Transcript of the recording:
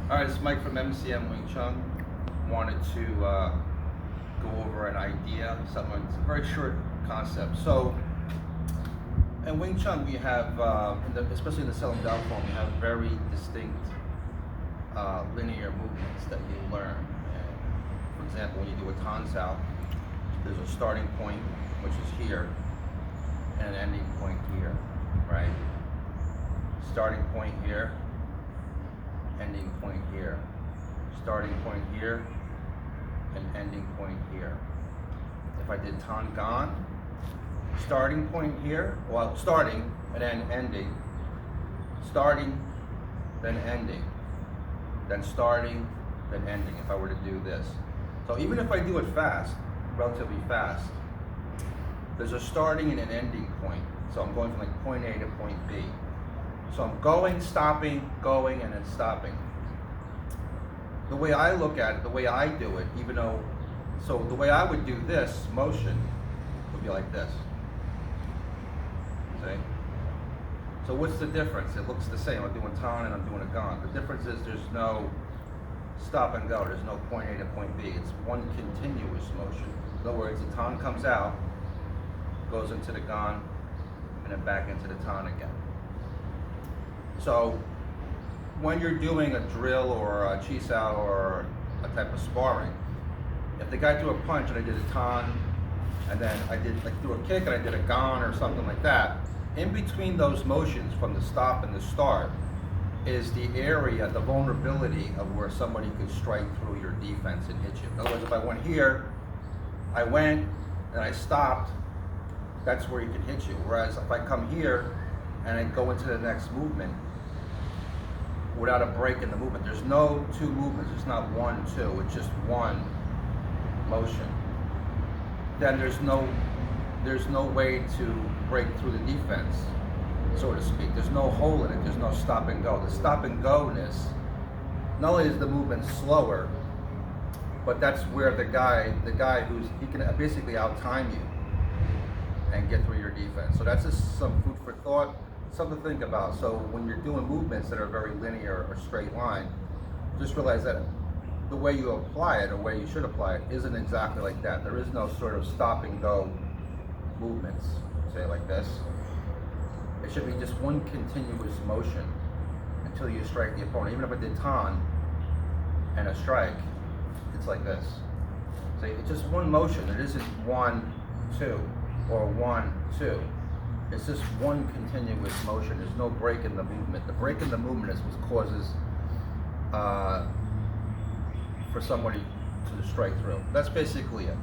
All right, it's Mike from MCM Wing Chun. Wanted to go over an idea, something. It's a very short concept. So, in Wing Chun, we have, especially in the Selim Dao form, we have very distinct linear movements that you learn. And for example, when you do a Tan Sao, there's a starting point, which is here, and an ending point here, right? Starting point here, ending point here, starting point here, and ending point here. If I did Tan Gan, starting point here, well, starting and then ending, starting, then ending, then starting, then ending, if I were to do this. So even if I do it fast, relatively fast, there's a starting and an ending point. So I'm going from like point A to point B. So I'm going, stopping, going, and then stopping. The way I look at it, the way I do it, even though, so the way I would do this motion would be like this. See? So what's the difference? It looks the same. I'm doing Tan and I'm doing a Gan. The difference is there's no stop and go. There's no point A to point B. It's one continuous motion. In other words, the Tan comes out, goes into the Gan, and then back into the Tan again. So when you're doing a drill or a chi sao or a type of sparring, if the guy threw a punch and I did a Tan, and then I did like threw a kick and I did a Gan or something like that, in between those motions from the stop and the start is the area, the vulnerability of where somebody could strike through your defense and hit you. In other words, if I went here, I went and I stopped, that's where he can hit you. Whereas if I come here and I go into the next movement without a break in the movement, there's no two movements, it's not 1, 2, it's just one motion. Then there's no way to break through the defense, so to speak. There's no hole in it, there's no stop and go. The stop and go-ness, not only is the movement slower, but that's where the guy he can basically out-time you and get through your defense. So that's just some food for thought, something to think about. So when you're doing movements that are very linear or straight line, just realize that the way you apply it, or way you should apply it, isn't exactly like that. There is no sort of stop and go movements, say like this. It should be just one continuous motion until you strike the opponent. Even if I did Tan and a strike, it's like this. See, it's just one motion. It isn't 1, 2, or 1, 2. It's just one continuous motion. There's no break in the movement. The break in the movement is what causes for somebody to strike through. That's basically it.